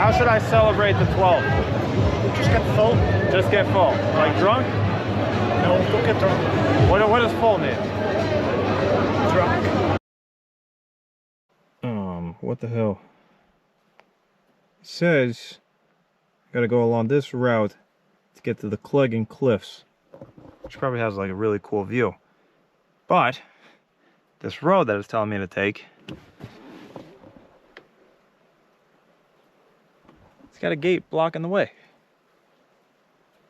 How should I celebrate the 12th? Just get full. Just get full. Like drunk? No, don't get drunk. What does full mean? Drunk. What the hell? It says I gotta go along this route to get to the Cleggan Cliffs, which probably has like a really cool view. But this road that it's telling me to take, it's got a gate blocking the way.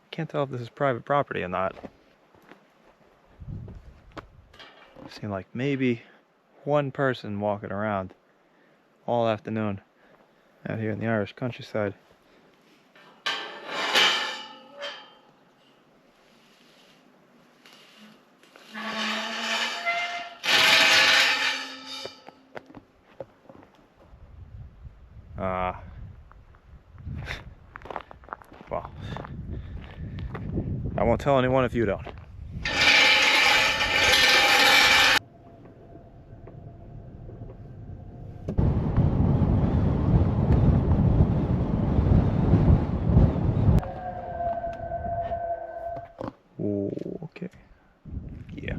Can't tell if this is private property or not. I've seen like maybe one person walking around all afternoon out here in the Irish countryside. Well, I won't tell anyone if you don't. Okay. Yeah.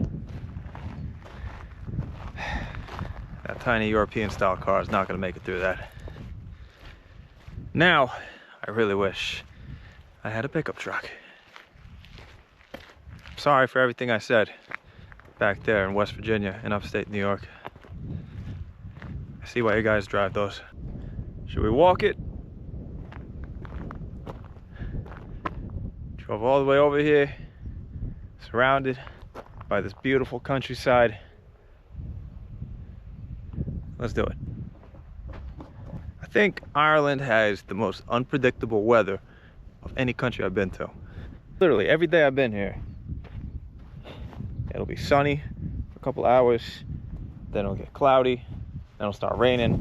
That tiny European style car is not going to make it through that. Now, I really wish I had a pickup truck. Sorry for everything I said back there in West Virginia in upstate New York. I see why you guys drive those. Should we walk it? Drove all the way over here, surrounded by this beautiful countryside. Let's do it. I think Ireland has the most unpredictable weather of any country I've been to. Literally every day I've been here, it'll be sunny for a couple hours, then it'll get cloudy, then it'll start raining.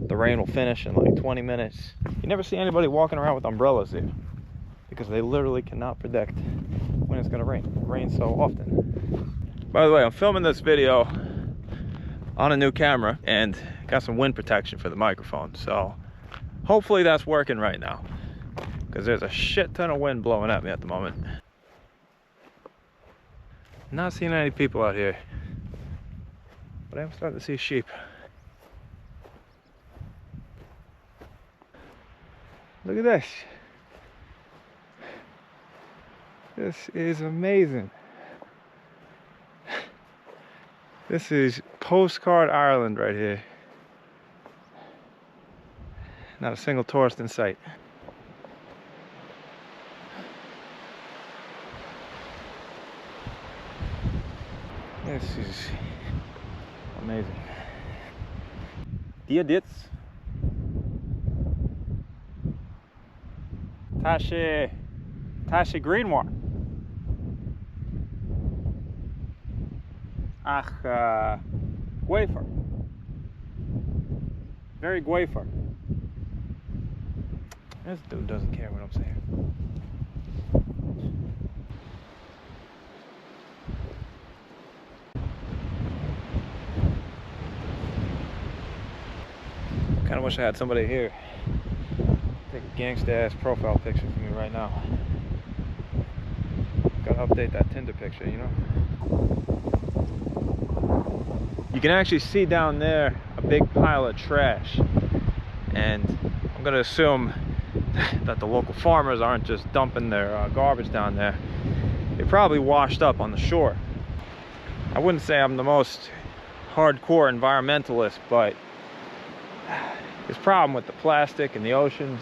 The rain will finish in like 20 minutes. You never see anybody walking around with umbrellas here because they literally cannot predict when it's gonna rain. It rains so often. By the way, I'm filming this video on a new camera and got some wind protection for the microphone, so hopefully that's working right now because there's a shit ton of wind blowing at me at the moment. Not seeing any people out here, but I'm starting to see sheep. Look at this. This is amazing. This is postcard Ireland right here. Not a single tourist in sight. This is amazing. Dia dits. Tasha Greenwar. Ach, Gwafer. Very Gwafer. This dude doesn't care what I'm saying. Kind of wish I had somebody here. Take a gangsta ass profile picture for me right now. Gotta update that Tinder picture, you know? You can actually see down there a big pile of trash, and I'm gonna assume that the local farmers aren't just dumping their garbage down there. They probably washed up on the shore. I wouldn't say I'm the most hardcore environmentalist, but this problem with the plastic in the oceans,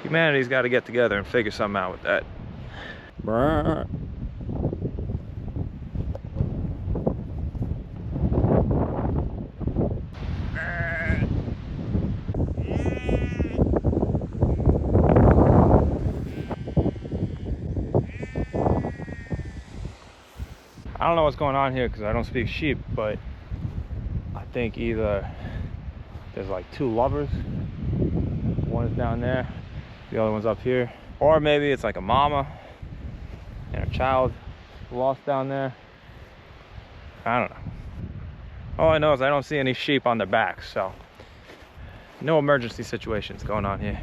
humanity's got to get together and figure something out with that. Brr. I don't know what's going on here because I don't speak sheep, but I think either there's like two lovers. One is down there, the other one's up here. Or maybe it's like a mama and her child lost down there. I don't know. All I know is I don't see any sheep on their backs, so No emergency situations going on here.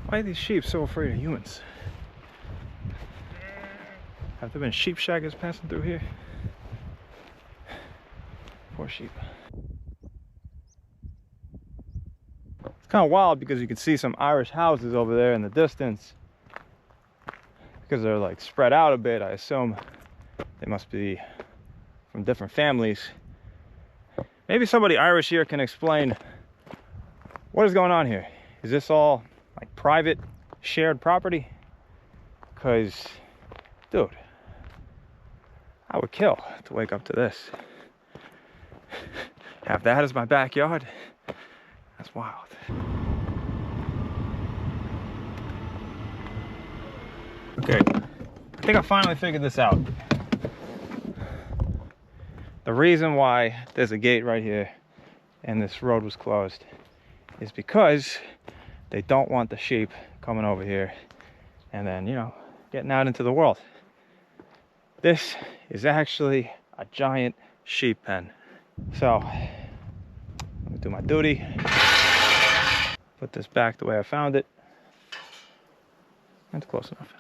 Why are these sheep so afraid of humans? Have there been sheep shaggers passing through here? Poor sheep. It's kind of wild because you can see some Irish houses over there in the distance. Because they're like spread out a bit, I assume they must be from different families. Maybe somebody Irish here can explain what is going on here. Is this all like private shared property? Because, dude, I would kill to wake up to this. Have that as my backyard? That's wild. Okay, I think I finally figured this out. The reason why there's a gate right here and this road was closed is because they don't want the sheep coming over here and then, you know, getting out into the world. This is actually a giant sheep pen. So, let me do my duty. Put this back the way I found it. That's close enough.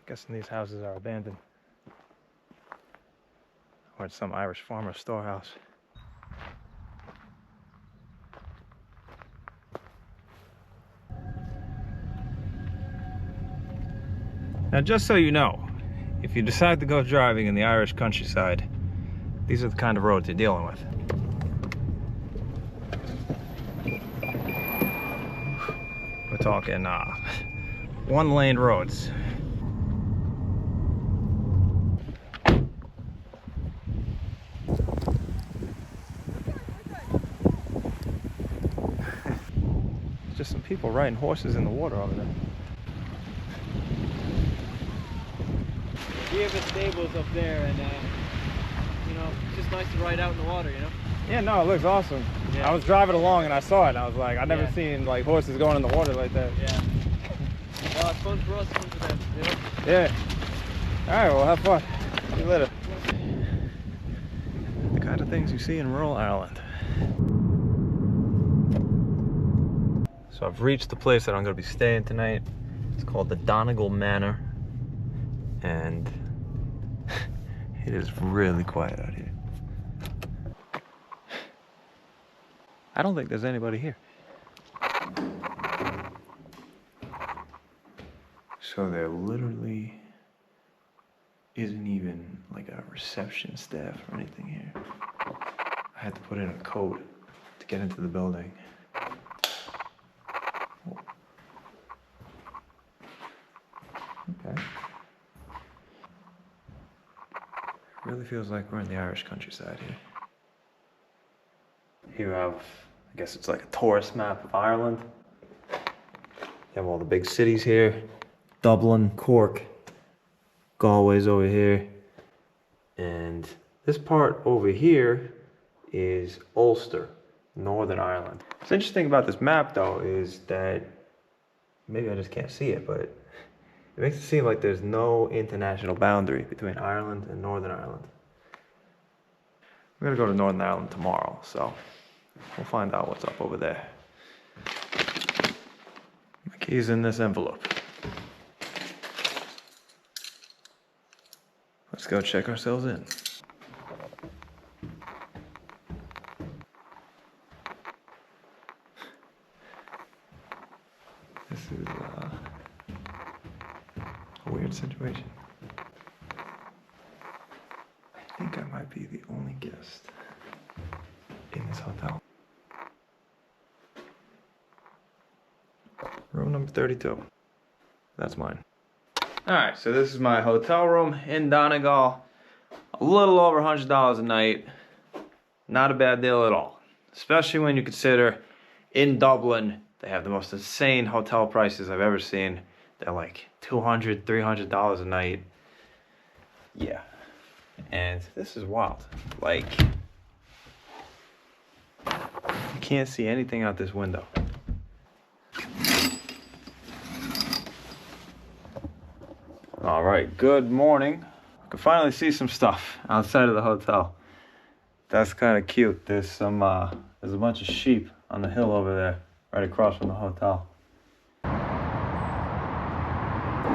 Guessing these houses are abandoned. Or it's some Irish farmer's storehouse. Now, just so you know, if you decide to go driving in the Irish countryside, these are the kind of roads you're dealing with. We're talking one-lane roads. Just some people riding horses in the water over there. We have the stables up there, and you know, it's just nice to ride out in the water, you know? Yeah, no, it looks awesome. Yeah. I was driving along and I saw it and I was like, I've never seen like horses going in the water like that. Yeah. Well, it's fun for us, fun for them, you know? Yeah. Alright, well, have fun. See you later. The kind of things you see in rural Ireland. So I've reached the place that I'm going to be staying tonight. It's called the Donegal Manor. And it is really quiet out here. I don't think there's anybody here. So there literally isn't even like a reception staff or anything here. I had to put in a code to get into the building. Okay. Really feels like we're in the Irish countryside here. Here you have, I guess it's like a tourist map of Ireland. You have all the big cities here. Dublin, Cork, Galway's over here. And this part over here is Ulster, Northern Ireland. What's interesting about this map though is that, maybe I just can't see it, but it makes it seem like there's no international boundary between Ireland and Northern Ireland. We're gonna go to Northern Ireland tomorrow, so we'll find out what's up over there. My key's in this envelope. Let's go check ourselves in. This is a weird situation. I think I might be the only guest in this hotel. Room number 32. That's mine. Alright, so this is my hotel room in Donegal. A little over $100 a night. Not a bad deal at all. Especially when you consider in Dublin, they have the most insane hotel prices I've ever seen. They're like $200, $300 a night. Yeah. And this is wild. Like, you can't see anything out this window. All right, good morning. I can finally see some stuff outside of the hotel. That's kind of cute. There's a bunch of sheep on the hill over there, right across from the hotel.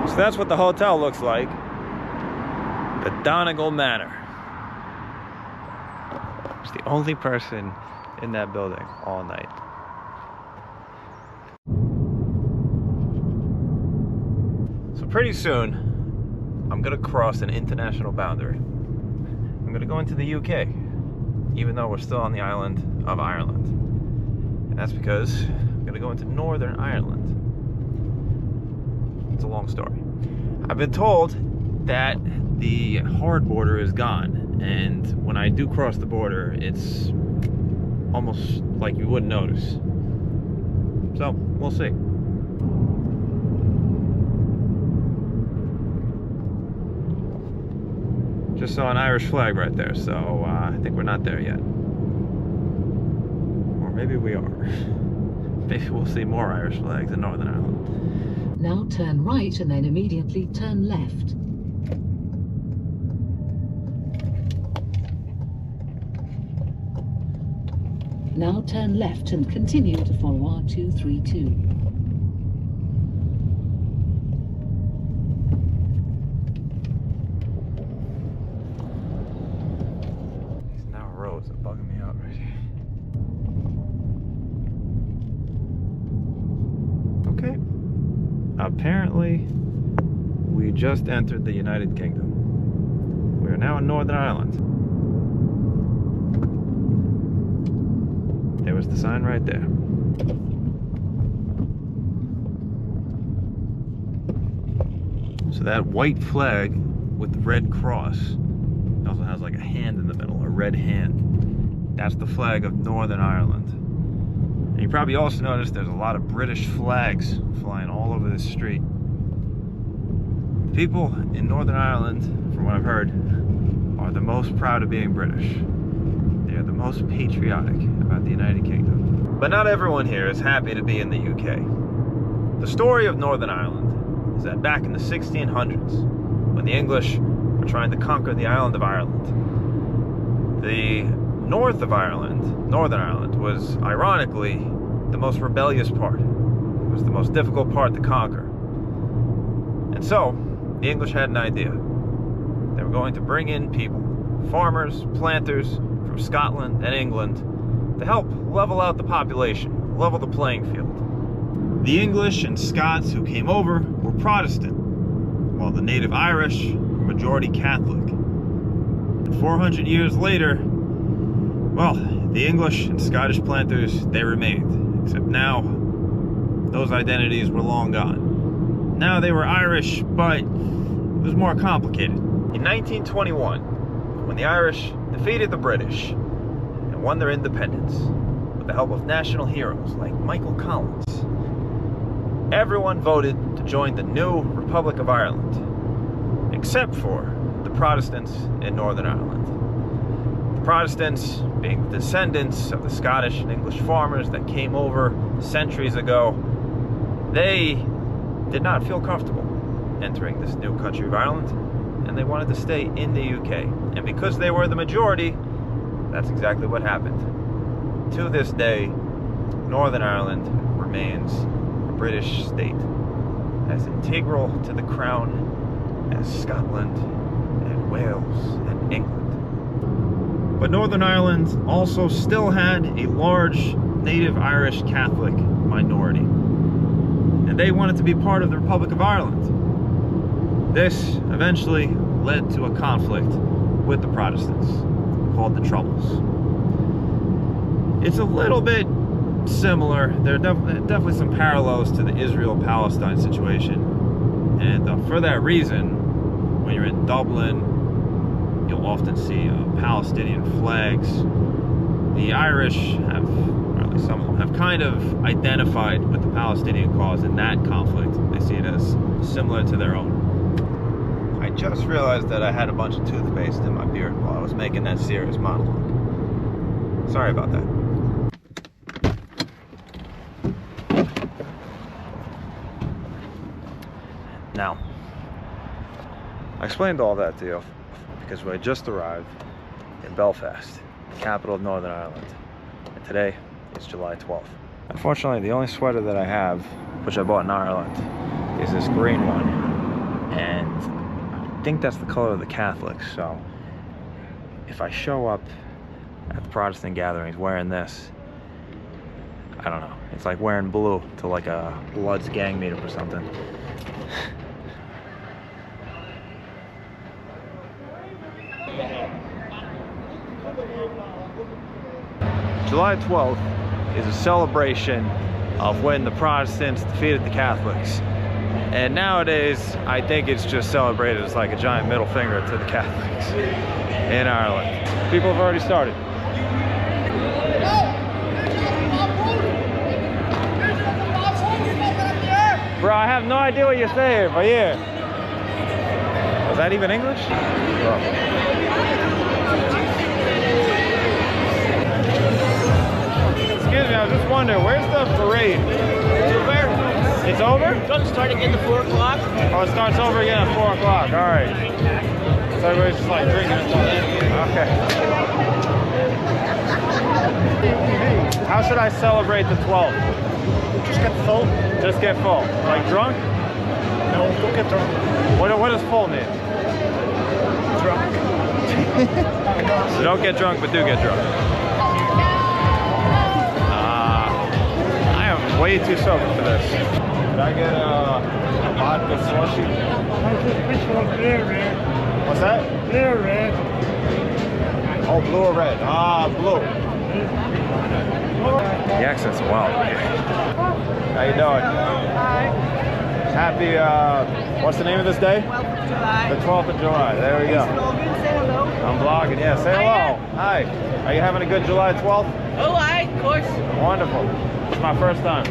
So that's what the hotel looks like. The Donegal Manor. It's the only person in that building all night. So pretty soon, I'm gonna cross an international boundary. I'm gonna go into the UK, even though we're still on the island of Ireland. And that's because I'm gonna go into Northern Ireland. It's a long story. I've been told that the hard border is gone, and when I do cross the border, it's almost like you wouldn't notice. So, we'll see. Just saw an Irish flag right there, so I think we're not there yet. Or maybe we are. Maybe we'll see more Irish flags in Northern Ireland. Now turn right and then immediately turn left. Now turn left and continue to follow R232. Roads are bugging me out right here. Okay. Apparently, we just entered the United Kingdom. We are now in Northern Ireland. There was the sign right there. So that white flag with the red cross, it also has like a hand in the middle, a red hand. That's the flag of Northern Ireland. And you probably also noticed there's a lot of British flags flying all over this street. The people in Northern Ireland, from what I've heard, are the most proud of being British. They are the most patriotic about the United Kingdom. But not everyone here is happy to be in the UK. The story of Northern Ireland is that back in the 1600s, when the English were trying to conquer the island of Ireland, the north of Ireland, Northern Ireland, was ironically the most rebellious part. It was the most difficult part to conquer. And so, the English had an idea. They were going to bring in people, farmers, planters from Scotland and England, to help level out the population, level the playing field. The English and Scots who came over were Protestant, while the native Irish were majority Catholic. And 400 years later, well, the English and Scottish planters, they remained, except now, those identities were long gone. Now they were Irish, but it was more complicated. In 1921, when the Irish defeated the British and won their independence, with the help of national heroes like Michael Collins, everyone voted to join the new Republic of Ireland, except for the Protestants in Northern Ireland. The Protestants, being the descendants of the Scottish and English farmers that came over centuries ago, they did not feel comfortable entering this new country of Ireland, and they wanted to stay in the UK. And because they were the majority, that's exactly what happened. To this day, Northern Ireland remains a British state, as integral to the crown as Scotland and Wales and England. But Northern Ireland also still had a large native Irish Catholic minority, and they wanted to be part of the Republic of Ireland. This eventually led to a conflict with the Protestants called the Troubles. It's a little bit similar. There are definitely some parallels to the Israel-Palestine situation, and for that reason, when you're in Dublin, you'll often see Palestinian flags. The Irish have, or at least some of them, have kind of identified with the Palestinian cause in that conflict. They see it as similar to their own. I just realized that I had a bunch of toothpaste in my beard while I was making that serious monologue. Sorry about that. Now, I explained all that to you because we had just arrived in Belfast, the capital of Northern Ireland. And today is July 12th. Unfortunately, the only sweater that I have, which I bought in Ireland, is this green one. And I think that's the color of the Catholics. So if I show up at the Protestant gatherings wearing this, I don't know. It's like wearing blue to like a Bloods gang meetup or something. July 12th is a celebration of when the Protestants defeated the Catholics. And nowadays, I think it's just celebrated as like a giant middle finger to the Catholics in Ireland. People have already started. Bro, I have no idea what you're saying, but yeah. Was that even English? Excuse me, I was just wondering, where's the parade? It's over? It doesn't start again at 4 o'clock. Oh, it starts over again at 4 o'clock. All right. So everybody's just like drinking until then. Okay. How should I celebrate the 12th? Just get full. Just get full. Like drunk? No, don't get drunk. What does full mean? Drunk. So don't get drunk, but do get drunk. I am way too sober for this. Did I get a vodka slushy? Which one? Blue or red? What's that? Blue or red? Oh, blue or red? Ah, blue. The accent's wild. How you doing? Hi. Happy, what's the name of this day? 12th of July. The 12th of July. There we go. Vlogging, say hello. I'm vlogging, yeah. Say hello. Hi. Are you having a good July 12th? Oh, hi, of course. Wonderful. It's my first time.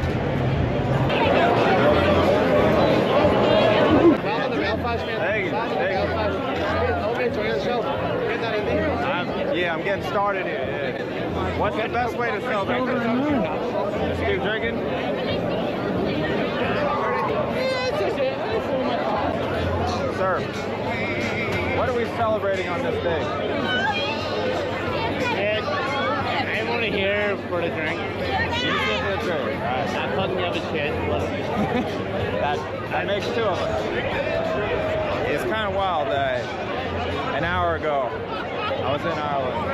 Welcome to Belfast, man. Thank you. Thank you. Hope you enjoy yourself. Get that in there. I'm getting started here. Yeah. What's the best way to celebrate this? Just keep drinking? Sir, what are we celebrating on this day? I'm only here for the drink. I couldn't give a shit. That makes two of us. It's kind of wild that an hour ago I was in Ireland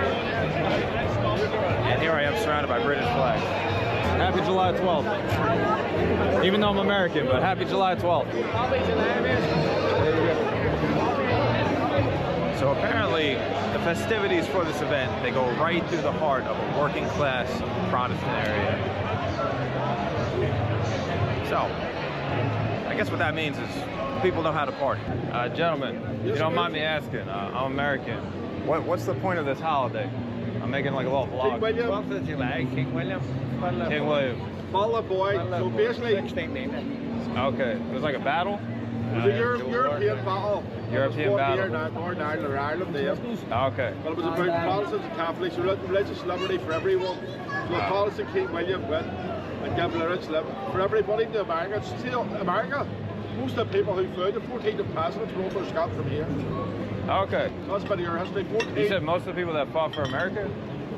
and here I am surrounded by British flags. Happy July 12th. Even though I'm American, but happy July 12th. So apparently the festivities for this event, they go right through the heart of a working class Protestant area. So, I guess what that means is people know how to party. Gentlemen, if you don't mind me asking, I'm American. What's the point of this holiday? I'm making like a little vlog. King William. 12th of July, King William. King William. Butler boy. So basically, Okay, it was like a battle? it was a European battle. European battle. Here, Northern Ireland or Ireland there. Okay. But it was about Protestants and Catholics, religious liberty for everyone. So the Protestant King William went and gave religious liberty for everybody in America. Still, America, most of the people who flew, the 14 presidents were over Scott from here. Okay. So that's a bit of your history. 14, You said most of the people that fought for America?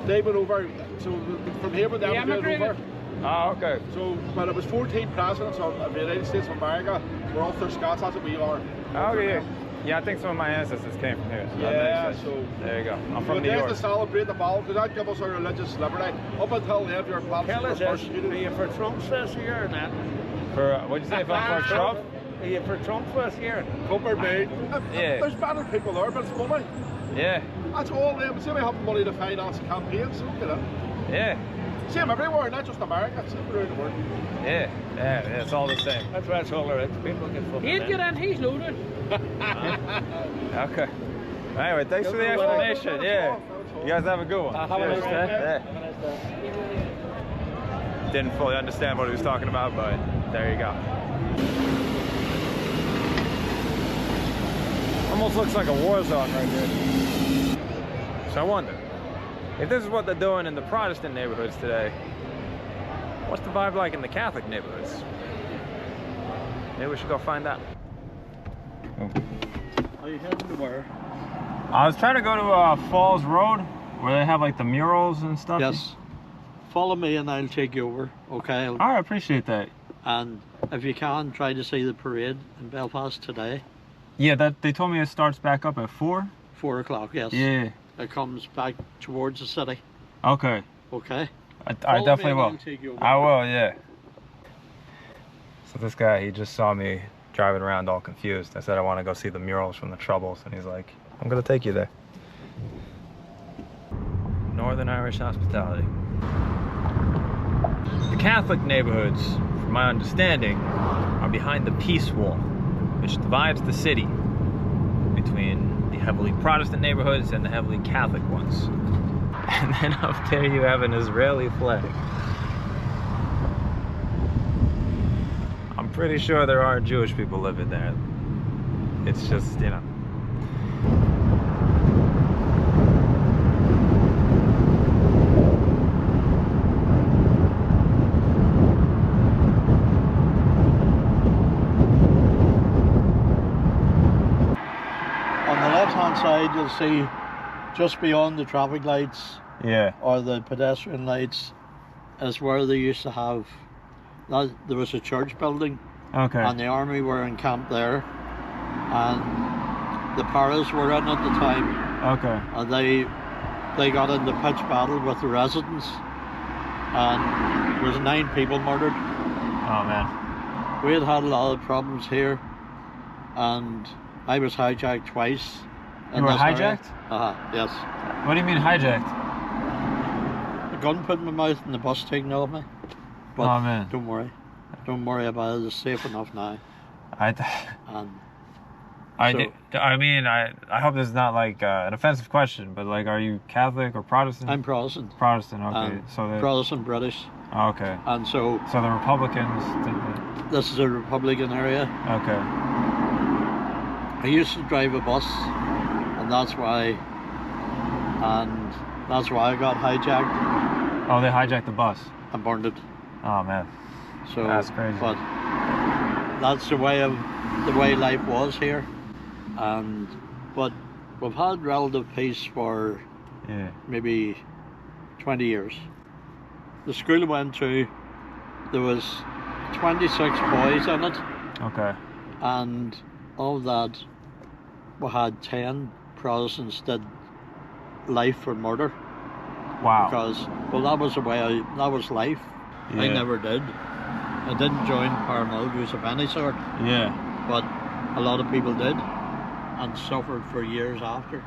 they went over, so from here, but they went over. Oh, okay. So, but it was 14 presidents of the United States of America. We're all through Scots, that's what we are. Oh, yeah. Yeah, I think some of my ancestors came from here. So that Yeah, makes sense. so there you go. I'm so from New there's York. to celebrate the battle, because that gives us our religious liberty. Up until then, your Protestants were persecuted. Are you for Trump this year or not? For what'd you say? If I'm for Trump? Are you for Trump this year? Trump or me. Yeah. There's better people there, but it's money. Yeah. That's all them. See, we have money to finance campaigns. You know. Yeah. Same everywhere, not just America. Same around the world. Yeah. Yeah. It's all the same. That's why it's all the rich people get fucking. He'll get in, he's loaded. Okay. Anyway, thanks for the explanation. Yeah. You guys have a good one. Have a nice day. Yeah. Didn't fully understand what he was talking about, but there you go. Almost looks like a war zone right here. So I wonder, if this is what they're doing in the Protestant neighborhoods today, what's the vibe like in the Catholic neighborhoods? Maybe we should go find out. Oh. Are you heading to where? I was trying to go to Falls Road, where they have like the murals and stuff. Yes. Follow me and I'll take you over, okay? I appreciate that. And if you can, try to see the parade in Belfast today. Yeah, that they told me it starts back up at 4. 4 o'clock, yes. Yeah. It comes back towards the city. Okay. Okay. I Follow definitely me and will. I'll take you over. I will, yeah. So this guy, he just saw me driving around all confused. I said I want to go see the murals from the Troubles, and he's like, I'm gonna take you there. Northern Irish hospitality. The Catholic neighborhoods, from my understanding, are behind the Peace Wall, which divides the city between the heavily Protestant neighborhoods and the heavily Catholic ones. And then up there you have an Israeli flag. I'm pretty sure there are Jewish people living there. It's just, you know. On the left-hand side, you'll see just beyond the traffic lights, Yeah. or the pedestrian lights, is where they used to have, there was a church building, Okay. and the army were encamped there, and the Paras were in at the time, Okay. and they got into pitch battle with the residents, and there was 9 people murdered. Oh man. We had a lot of problems here, and I was hijacked twice. You were hijacked? Yes. What do you mean hijacked? A gun put in my mouth and the bus taken off me. But Oh, man. don't worry. Don't worry about it. It's safe enough now. I hope this is not like an offensive question, but like, are you Catholic or Protestant? I'm Protestant. Protestant, okay. So Protestant British. Oh, okay. And so the Republicans this is a Republican area. Okay. I used to drive a bus, and that's why I got hijacked Oh, they hijacked the bus. and burned it. Oh man. So That's crazy. But that's the way life was here, but we've had relative peace for Yeah. maybe 20 years. The school I went to, there was 26 boys in it, Okay. and of that we had 10 Protestants did life for murder. Wow. Because, well, that was the way that was life. I Yeah. never did. I didn't join paramilitaries of any sort, Yeah. but a lot of people did and suffered for years after.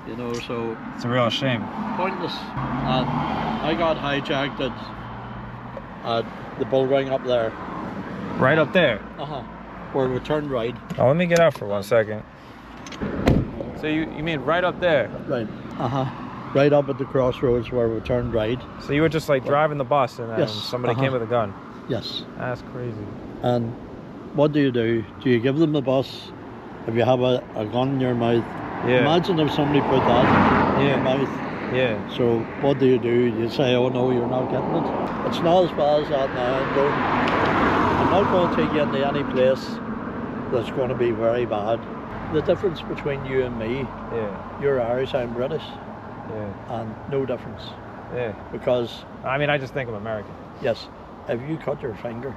You know, so It's a real shame. pointless. And I got hijacked at the bull ring up there. Right up there. Where we turned right. Oh, let me get out for 1 second. So you mean right up there? Right. Right up at the crossroads where we turned right. So you were just like driving the bus and then Yes, somebody came with a gun? Yes. That's crazy. And what do? Do you give them the bus if you have a gun in your mouth? Yeah. Imagine if somebody put that in your mouth. Yeah. So what do? You say, oh no, you're not getting it. It's not as bad as that now. I'm not going to take you into any place that's going to be very bad. The difference between you and me, Yeah. you're Irish, I'm British, Yeah. and no difference. Yeah. Because, I mean, I just think I'm American. yes, if you cut your finger,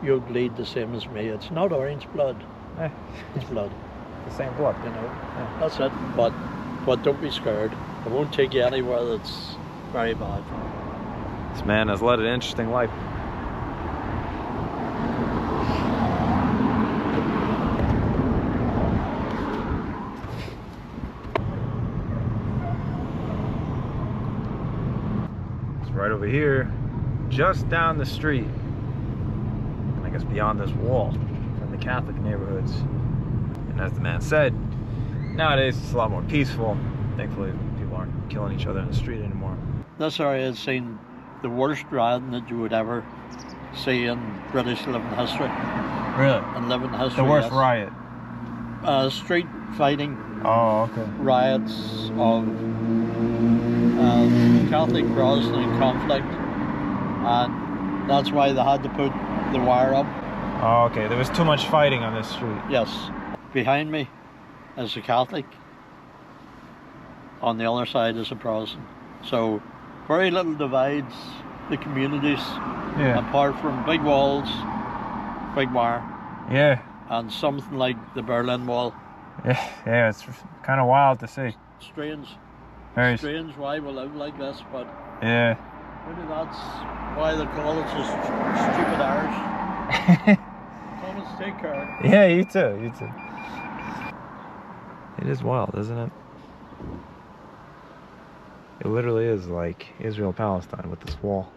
you'll bleed the same as me. It's not orange blood, it's blood. The same blood. You know, that's it. But don't be scared. I won't take you anywhere that's very bad. This man has led an interesting life. It's right over here, just down the street. I guess beyond this wall from the Catholic neighborhoods. And as the man said, nowadays it's a lot more peaceful. Thankfully, people aren't killing each other in the street anymore. This area has seen the worst rioting that you would ever see in British living history. Really? In living history, The worst yes. riot? Street fighting, Oh, okay. riots of Catholic Protestant conflict, and that's why they had to put the wire up. Oh, okay. There was too much fighting on this street. Yes. Behind me is a Catholic, on the other side is a Protestant. So very little divides the communities, apart from big walls, big wire, and something like the Berlin Wall. Yeah, it's kind of wild to see. Strange. Very strange why we live like this, but yeah. Maybe that's why they call it so stupid Irish. Thomas, take care. Yeah, you too, you too. It is wild, isn't it? It literally is like Israel-Palestine with this wall.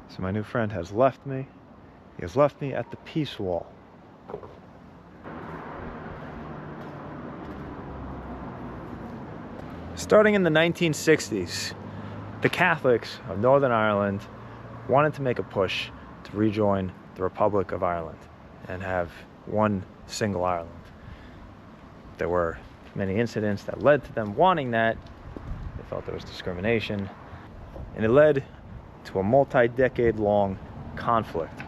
So my new friend has left me. He has left me at the peace wall. Starting in the 1960s, the Catholics of Northern Ireland wanted to make a push to rejoin the Republic of Ireland and have one single Ireland. There were many incidents that led to them wanting that. They felt there was discrimination, and it led to a multi-decade-long conflict.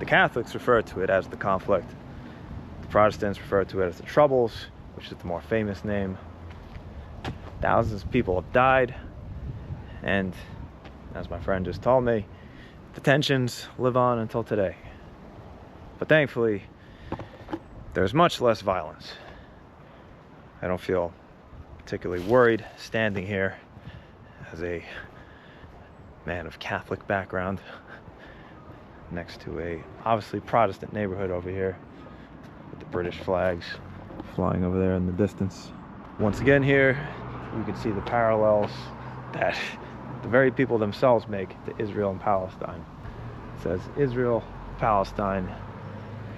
The Catholics refer to it as the conflict. The Protestants refer to it as the Troubles, which is the more famous name. Thousands of people have died, and as my friend just told me, the tensions live on until today. But thankfully, there's much less violence. I don't feel particularly worried standing here as a man of Catholic background next to a obviously Protestant neighborhood over here with the British flags flying over there in the distance. Once again here, you can see the parallels that the very people themselves make to Israel and Palestine. It says Israel, Palestine,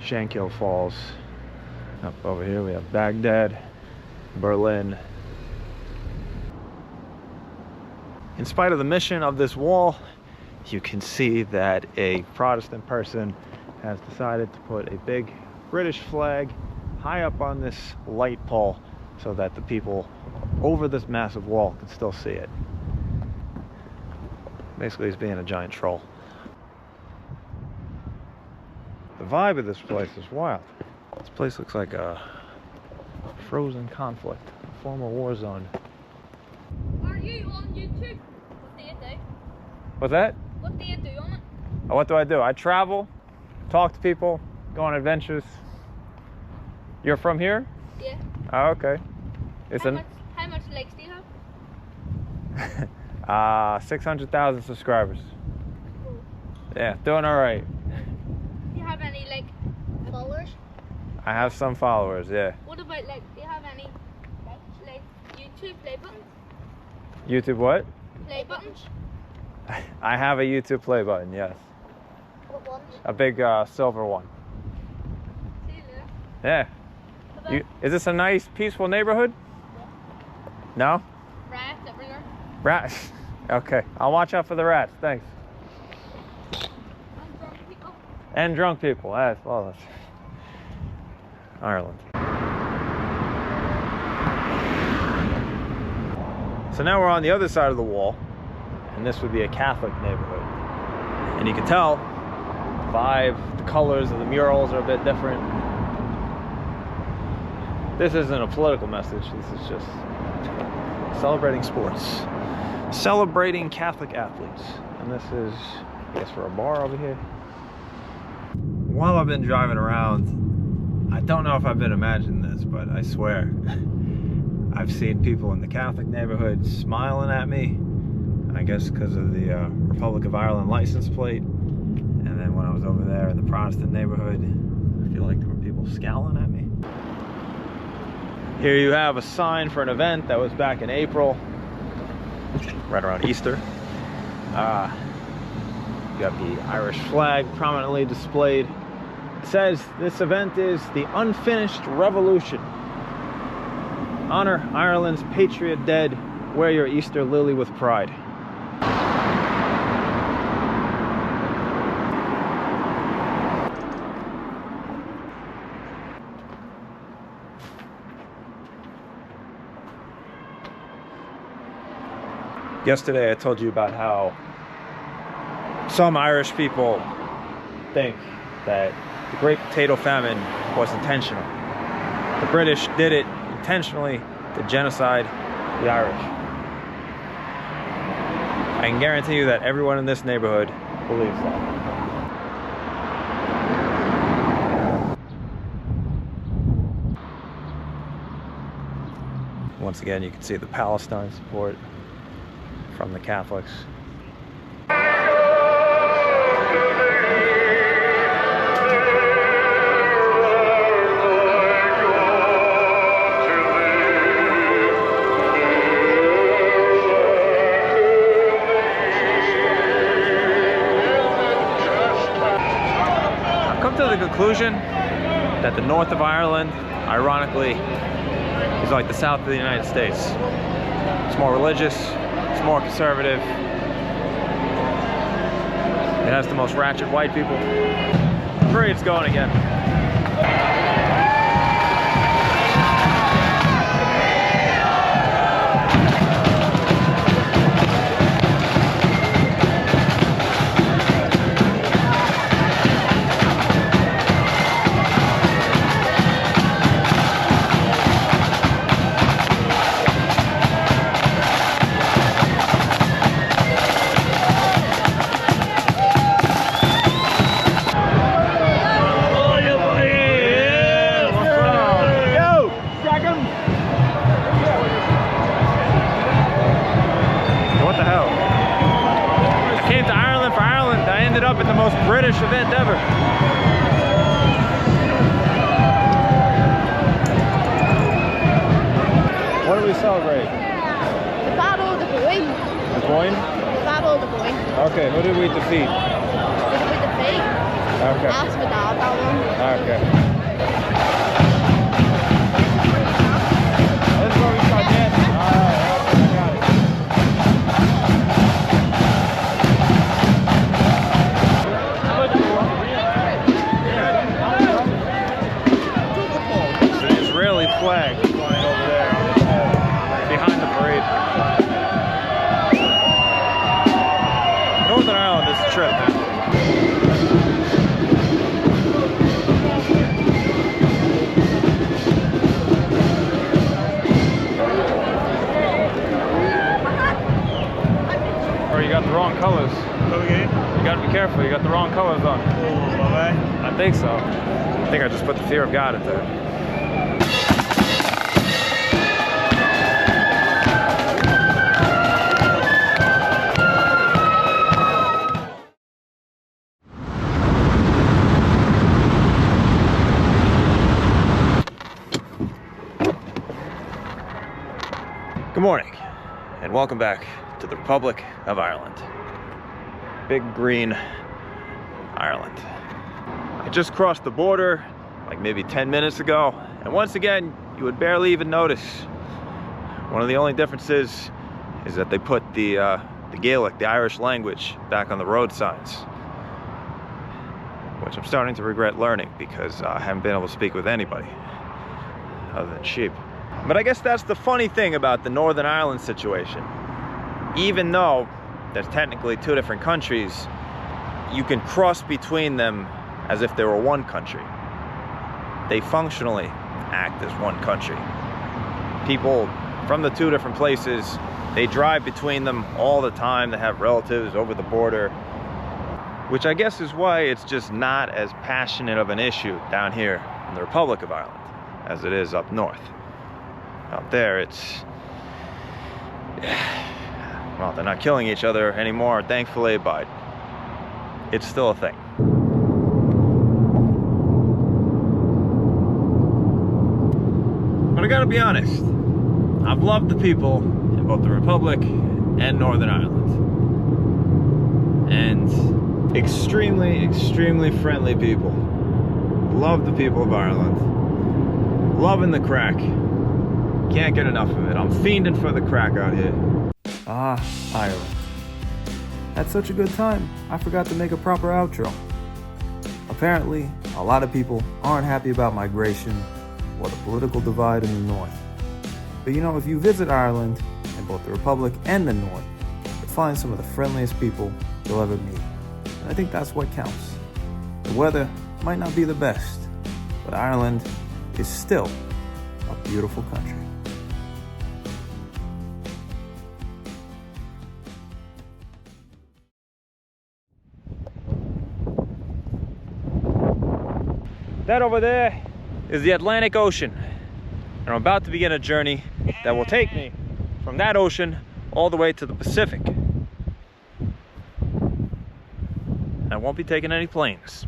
Shankill Falls. Up over here we have Baghdad, Berlin. In spite of the mission of this wall, you can see that a Protestant person has decided to put a big British flag high up on this light pole so that the people over this massive wall can still see it. Basically, he's being a giant troll. The vibe of this place is wild. This place looks like a frozen conflict, a former war zone. Are you on YouTube? What do you do? What's that? What do you do on it? What do I do? I travel, talk to people, go on adventures. You're from here? Yeah. Oh, okay. It's How much likes do you have? 600,000 subscribers. Cool. Yeah, doing all right. Do you have any like followers? I have some followers, yeah. What about like, do you have any like YouTube play buttons? YouTube what? Play buttons? I have a YouTube play button, yes. What ones? A big silver one. See you later. Yeah. Is this a nice, peaceful neighborhood? No? Rats everywhere. Rats. Okay, I'll watch out for the rats. Thanks. And drunk people. And drunk people. That's Ireland. So now we're on the other side of the wall, and this would be a Catholic neighborhood. And you can tell the vibe, the colors of the murals are a bit different. This isn't a political message. This is just celebrating sports, celebrating Catholic athletes. And this is, I guess, for a bar over here. While I've been driving around, I don't know if I've been imagining this, but I swear I've seen people in the Catholic neighborhood smiling at me, I guess because of the Republic of Ireland license plate. And then when I was over there in the Protestant neighborhood, I feel like there were people scowling at me. Here you have a sign for an event that was back in April, right around Easter. You got the Irish flag prominently displayed. It says this event is the unfinished revolution. Honor Ireland's patriot dead. Wear your Easter lily with pride. Yesterday I told you about how some Irish people think that the Great Potato Famine was intentional. The British did it intentionally to genocide the Irish. I can guarantee you that everyone in this neighborhood believes that. Once again, you can see the Palestine support from the Catholics. I've come to the conclusion that the north of Ireland, ironically, is like the south of the United States. It's more religious, it's more conservative. It has the most ratchet white people. The parade's going again. Up at the most British event ever. What do we celebrate? The battle of the Boyne. The Boyne? The battle of the Boyne. Okay, who did we defeat? With the fake. Okay. Ask my dad that one. Okay. This is where we start dancing. Alright, I got it. Flag flying over there behind the parade. Northern Ireland is a trip, man. Or you got the wrong colors. Okay. You gotta be careful, you got the wrong colors on. I think so. I think I just put the fear of God in there. Good morning, and welcome back to the Republic of Ireland. Big green Ireland. I just crossed the border like maybe 10 minutes ago, and once again, you would barely even notice. One of the only differences is that they put the Gaelic, the Irish language, back on the road signs, which I'm starting to regret learning because I haven't been able to speak with anybody other than sheep. But I guess that's the funny thing about the Northern Ireland situation. Even though there's technically two different countries, you can cross between them as if they were one country. They functionally act as one country. People from the two different places, they drive between them all the time. They have relatives over the border, which I guess is why it's just not as passionate of an issue down here in the Republic of Ireland as it is up north. Out there, it's, well, they're not killing each other anymore, thankfully, but it's still a thing. But I gotta be honest, I've loved the people in both the Republic and Northern Ireland. And extremely, extremely friendly people. Love the people of Ireland. Loving the crack. Can't get enough of it. I'm fiending for the crack out here. Ah, Ireland. Had such a good time, I forgot to make a proper outro. Apparently, a lot of people aren't happy about migration or the political divide in the north. But you know, if you visit Ireland, in both the Republic and the north, you'll find some of the friendliest people you'll ever meet. And I think that's what counts. The weather might not be the best, but Ireland is still a beautiful country. That over there is the Atlantic Ocean. And I'm about to begin a journey that will take me from that ocean all the way to the Pacific. And I won't be taking any planes.